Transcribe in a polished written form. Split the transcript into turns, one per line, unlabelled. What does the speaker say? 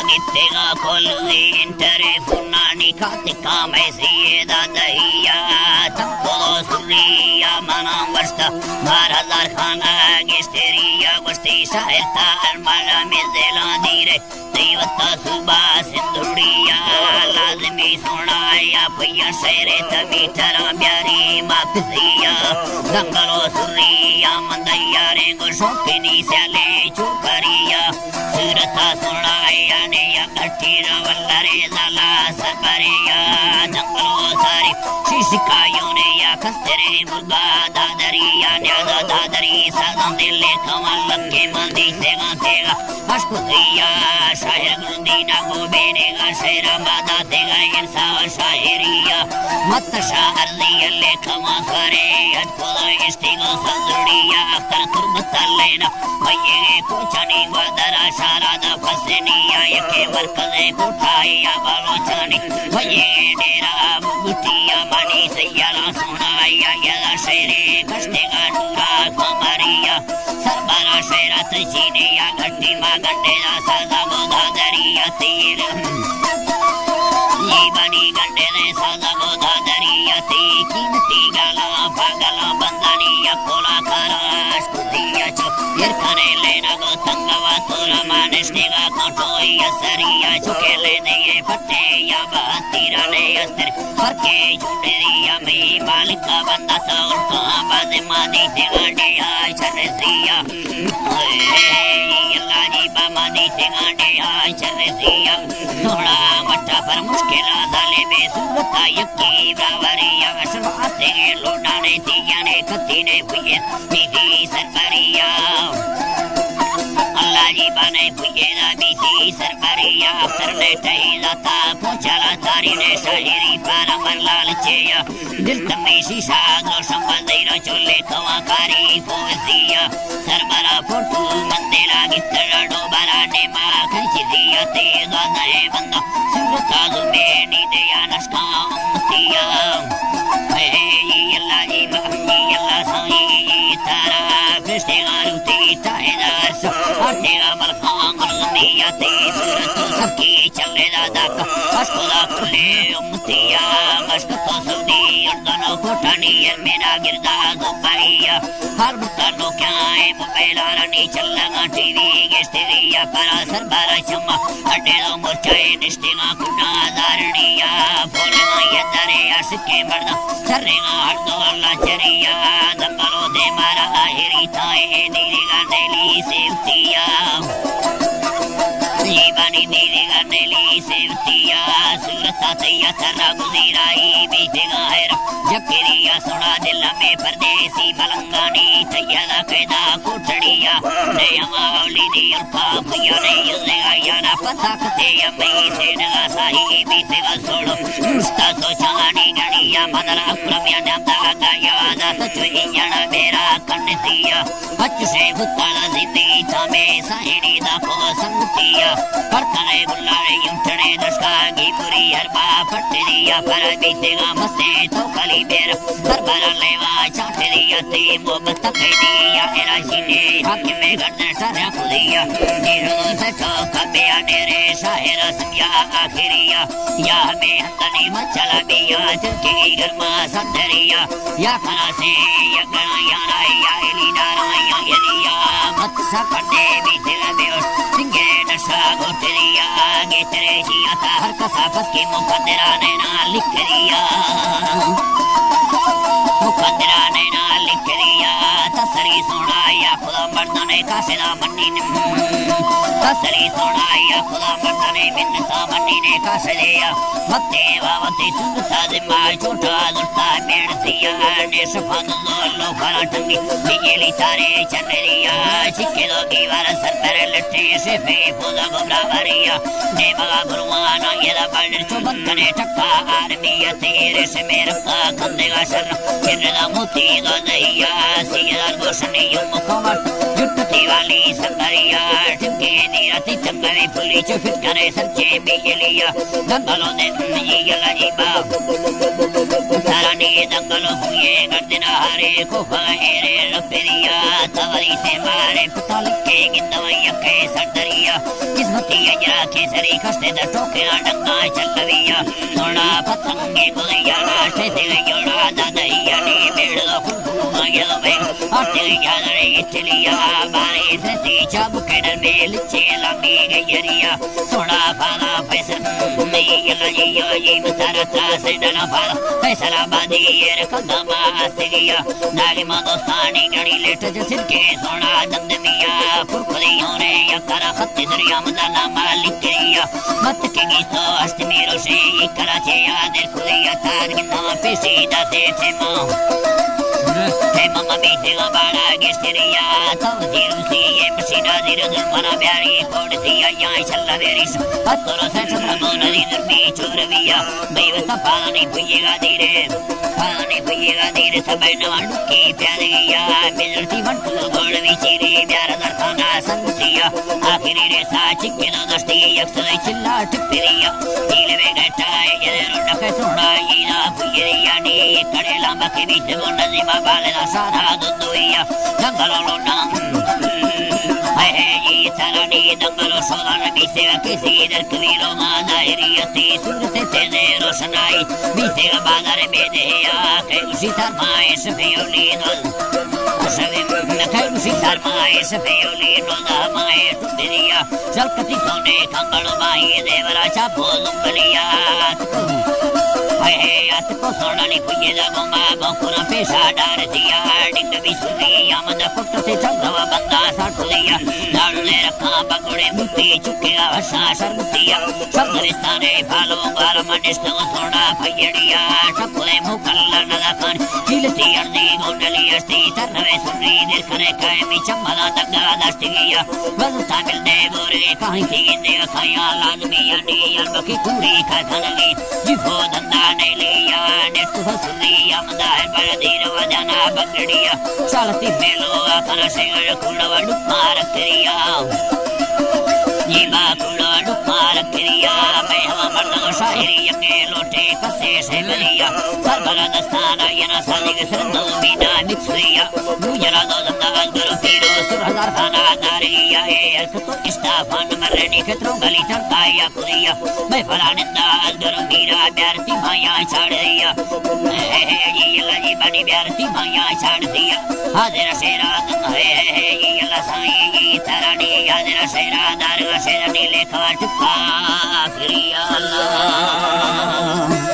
Nitega kolde entere funani katika mesieda dahiya tamko surriya manam varsta maradar khana gesteriya gosti sahita almala mezela dire devata suba sinduriya lazmi sunaya payya sere tabi tara pyari mapsiya dangalo surriya mandaya re goshokini sale chupariya surata sunaya ne ya katira vallare zala sabariya dangalo sari shishikayo ne ya kastere murga dadariya nyada dadari sadam dille kamal ke mandi tega tega ashkudiya shahir gundina go benega shera mada tega insa shahiriya matasha ardiya le kama sare atkoda istigo sanduriya akar turbatalena maye kuchani wadara sharada faseniya yake markaze kutaiya balochani maye dera mugutiya mani sayala sunaya ya shere kastega nura kamariya sarbara shera tjiniya gatti magandela sada godadariya tir yibani gandele sada godadariya tikimti gala pagala bandaniya kola karash kudiya cho yerkane lena go tangava tora manishniga kontoya sariya chukele neye patte ya batira ne astar parke chunderiya me malika bandata urka bade madi tegande ay chanesiya yalla ji ba madi tegande ay chanesiya sola matta par mushkila dale be surata yakki bravariya ashraste lodane tiyane katine puye midi sarpariya Allah ji bane puye da midi sarpariya sarne tailata pochala tarine shahiri para manlal cheya dil tammi shisha go sambandira cholle kawakari poesiya sarbara fotu mandela gitara do barane ma khachidiya te gane banda surta me ni de anashka umtiya yalla ji ba yalla sai tara krishna aruti taidar so atega balkhang niya te surat sabki challe da ka askoda kulle umtiya askata saudi ardana kotani mera girda gopaiya har butano kya mobile arani challanga tv gesteriya para sarbara chama adelo morchai nistinga kuna darniya bolna yadare aske marda sarrenga ardo alla chariya dangalo de mara hirita e diriga deli sevtiya Ibani diriga deli sevtiya surata tayya tarra guzirai bitega era jakiriya sona dilla me pardesi balangani tayyada kaida kutadiya neyama avli di alpa puya ne yuzega yana patakte yame senaga sahi bitega solo musta sochani ganiya madara kulamya namda gayada tachuyana bera kannetiya achse butala zindi tame sahini da ko sangtiya partane bullare yuntane dashkagi puri harba pattiya parabitega maste to kali ber sarbara leva chattiya te mobat kaidiya era shine hakme gardan sara kudiya niru sato kabya nere shahira samya akhiriya ya me handani machala biya tilki garma sandariya ya kana se ya gana ya na ya elina ya yediya mat sakade bitega beos singe nasha goteriya getere jiyata har kasa paske muqaddara nena likriya muqaddara nena likriya tasri sunaya khuda mardane kasida mannin tasri sunaya khuda mardane minnata mannine kasideya matte vavati sundta dimma chota dutta medsiya ne safan lo karatangi digeli tare chaneriya chikkedo givar sarpar lette se fe puda gobravariya ne maga burwana yeda baldir chobantane takka armiya tere se merka kandega shar kirla muti gadaiya siyar goshni yum kamat jutti वाली Sangaria ठिमके नीरती चंगवे fully चुफित करे सच्चे बिजलिया दंगलों ने यला जीबा तारानी दंगलों हुए गर्दना हरे को फहेरे रफरिया तवरी से मारे पता लिखे गिंदवैया के सरदरिया किस्मती अजरा के सरी खस्ते द टोके डंगा चलविया सोना पतंगे गुलिया राशे से योड़ा दादइया ने बेड़ खुलू मायलो में आते यादरे इटलिया बारे से तीचा बुकेडर में लिचे लंबी गयरिया सोना फाला फैसल नहीं यला ये मतारता से डला फाला फैसला बादी ये कदमा हसगिया नागे दोस्तानी गड़ी लेट जसिर के सोना दंदमिया फुरखलियों ने यकरा खत्ती दरिया मदाना मालिक करिया मत के गीतो अष्टमीरो से कराचे यादर खुलिया तार गिना पेशी दाते थे Mama bitega bara gesteria tavdiru si emsina dirudul mana byari kodtiya ya challa veris atoro sat pramona didur bi churviya mevata pani puyega dire sabaina vanduki pyariya milti vantu golvi chiri byara dartana santiya akhiri re sa chikkina dasti yaksai chilla tippiriya dilve gata yederu nakasuna ina puyeriya ni kadela makki bitgonna zima balena सारा दुनिया जंगलों नाम है ये तरनी जंगलों solar बीते किसी दर कबीरों मादारियती सूरत तेरे रोशनाई बीते बाजार में देया के उसी तरमाए सफेली नल सवें के उसी तरमाए सफेली नल माए दुनिया जलकती सोने कंगलों माए देवरा चापो लुंगलिया को सोनाली कुये दगोंगा बकुरा पेशा डार दिया डिंग बिसुरी यामद पुट से चंगवा बंदा साटुलिया लाडले रखा बगड़े मुट्ठी चुके आशा शर्मतिया शब्दरिस्ताने फालो गाल मनिष्ठ सोना फयड़िया टपले मुकल्ला नदाकन चिलती अर्दी गोंडली अस्ती तरवे सुरी दिलकने कायमी चम्मला दगा दस्तिया वजता मिलने बोरे कहीं की गिंदे खाया लाजमी यानी अलबकी पूरी का धनगी जिफो दंदा ने लिया नेट फसलिया मदार बलदीर वजना बगड़िया चलती मेलो आखना सेगड़ कुड़वड़ मार करिया जीवा कुड़वड़ मार करिया मैं हवा मर्द शायरी यके लोटे कसे से बलिया सरबल दस्ताना यना सादिग सरंदो बीना मिक्सरिया मुजरा दो दंदा गुरु पीरो सुरहदार खाना दारिया है अर्क तो इस्ताफान मरनी खतरों गली चढ़ताया कुदिया मैं फलानिंदा गुरु मीरा प्यारती माया छाड़ दिया ये लजी बनी प्यारती माया छाड़ दिया हाजिर शेरा है ये लसाई तरानी हाजिर शेरा दार शेरा नीले खवा टुका क्रिया अल्लाह